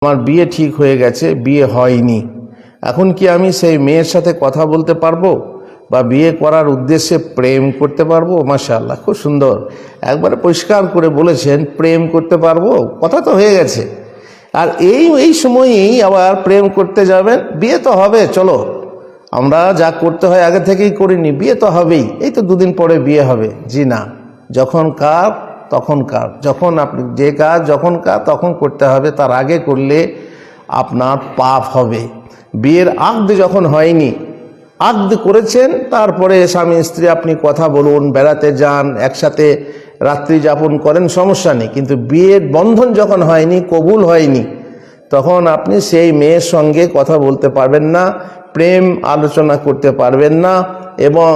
আমার বিয়ে ঠিক হয়ে গেছে, বিয়ে হয়নি, এখন কি আমি সেই মেয়ের সাথে কথা বলতে পারবো বা বিয়ে করার উদ্দেশ্যে প্রেম করতে পারবো? মাশাআল্লাহ, খুব সুন্দর, একবারে পরিষ্কার করে বলেছেন প্রেম করতে পারবো, কথা তো হয়ে গেছে। আর এই সময়েই আবার প্রেম করতে যাবেন, বিয়ে তো হবে, চলো আমরা যা করতে হয় আগে থেকেই করিনি, বিয়ে তো হবেই, এই তো দুদিন পরে বিয়ে হবে। জি না, যখন কার তখন কার, যখন আপনি যে কাজ যখন কার তখন করতে হবে, তার আগে করলে আপনার পাপ হবে। বিয়ের আগদ যখন হয়নি, আগদ করেছেন, তারপরে স্বামী স্ত্রী আপনি কথা বলুন, বেড়াতে যান, একসাথে রাত্রি যাপন করেন, সমস্যা নেই। কিন্তু বিয়ের বন্ধন যখন হয়নি, কবুল হয়নি, তখন আপনি সেই মেয়ের সঙ্গে কথা বলতে পারবেন না, প্রেম আলোচনা করতে পারবেন না, এবং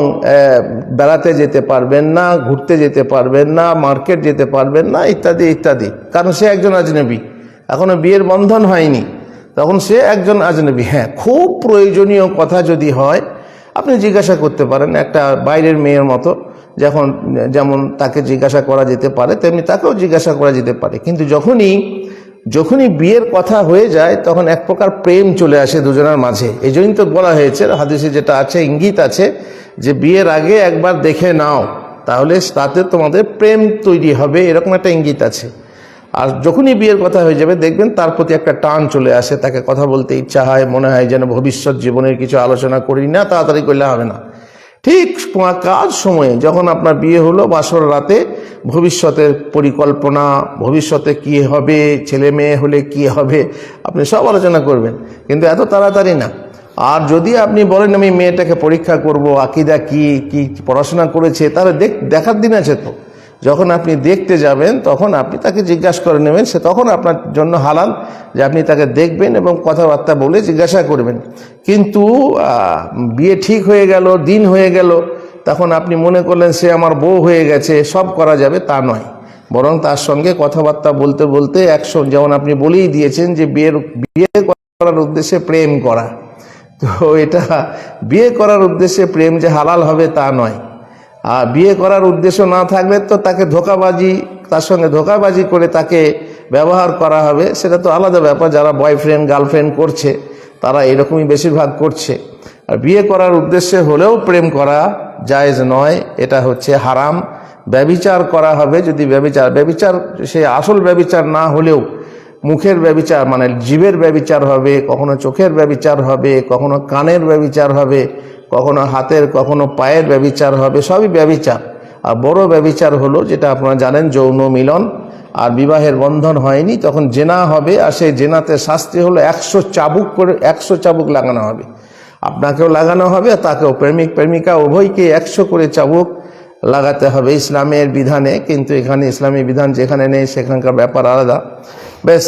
বেড়াতে যেতে পারবেন না, ঘুরতে যেতে পারবেন না, মার্কেট যেতে পারবেন না, ইত্যাদি ইত্যাদি। কারণ সে একজন আজনবী, এখনো বিয়ের বন্ধন হয়নি, তখন সে একজন আজনবী। হ্যাঁ, খুব প্রয়োজনীয় কথা যদি হয় আপনি জিজ্ঞাসা করতে পারেন, একটা বাইরের মেয়ের মতো, যেমন তাকে জিজ্ঞাসা করা যেতে পারে তেমনি তাকেও জিজ্ঞাসা করা যেতে পারে। কিন্তু যখনই বিয়ের কথা হয়ে যায় তখন এক প্রকার প্রেম চলে আসে দুজনের মাঝে। এই জন্যই তো বলা হয়েছে, হাদিসে যেটা আছে, ইঙ্গিত আছে যে বিয়ের আগে একবার দেখে নাও, তাহলে তাতে তোমাদের প্রেম তৈরি হবে, এরকম একটা ইঙ্গিত আছে। আর যখনই বিয়ের কথা হয়ে যাবে দেখবেন তার প্রতি একটা টান চলে আসে, তাকে কথা বলতে ইচ্ছা হয়, মনে হয় যেন ভবিষ্যৎ জীবনের কিছু আলোচনা করি না, তাড়াতাড়ি করলে হবে না। ঠিক কাজ সময়ে যখন আপনার বিয়ে হলো, বাসর রাতে ভবিষ্যতের পরিকল্পনা, ভবিষ্যতে কি হবে, ছেলে মেয়ে হলে কি হবে, আপনি সব আলোচনা করবেন, কিন্তু এত তাড়াতাড়ি না। আর যদি আপনি বলেন আমি মেয়েটাকে পরীক্ষা করব, আকীদা কি কি পড়াশোনা করেছে, তাহলে দেখার দিন আছে তো। যখন আপনি দেখতে যাবেন তখন আপনি তাকে জিজ্ঞাসা করে নেবেন, সে তখন আপনার জন্য হালাল যে আপনি তাকে দেখবেন এবং কথাবার্তা বলে জিজ্ঞাসা করবেন। কিন্তু বিয়ে ঠিক হয়ে গেল, দিন হয়ে গেল, তখন আপনি মনে করলেন সে আমার বউ হয়ে গেছে, সব করা যাবে, তা নয়। বরং তার সঙ্গে কথাবার্তা বলতে বলতে যেমন আপনি বলেই দিয়েছেন যে বিয়ে করার উদ্দেশ্যে প্রেম করা, তো এটা বিয়ে করার উদ্দেশ্যে প্রেম যে হালাল হবে তা নয়। আর বিয়ে করার উদ্দেশ্য না থাকলে তো তার সঙ্গে ধোঁকাবাজি করে তাকে ব্যবহার করা হবে, সেটা তো আলাদা ব্যাপার। যারা বয়ফ্রেন্ড গার্লফ্রেন্ড করছে তারা এরকমই বেশিরভাগ করছে। আর বিয়ে করার উদ্দেশ্যে হলেও প্রেম করা জায়েজ নয়, এটা হচ্ছে হারাম। ব্যভিচার করা হবে যদি ব্যভিচার সে আসল ব্যভিচার না হলেও মুখের ব্যভিচার, মানে জিভের ব্যভিচার হবে, কখনো চোখের ব্যভিচার হবে, কখনো কানের ব্যভিচার হবে, কখনো হাতের, কখনো পায়ের ব্যভিচার হবে, সবই ব্যভিচার। আর বড় ব্যভিচার হলো যেটা আপনারা জানেন, যৌন মিলন। আর বিবাহের বন্ধন হয়নি তখন জেনা হবে, আর সেই জেনাতে শাস্তি হলো 100 চাবুক লাগানো হবে, আপনাকেও লাগানো হবে আর তাকেও, প্রেমিক প্রেমিকা উভয়কে 100 করে চাবুক লাগাতে হবে ইসলামের বিধানে। কিন্তু এখানে ইসলামী বিধান যেখানে নেই সেখানকার ব্যাপার আলাদা। বেশ।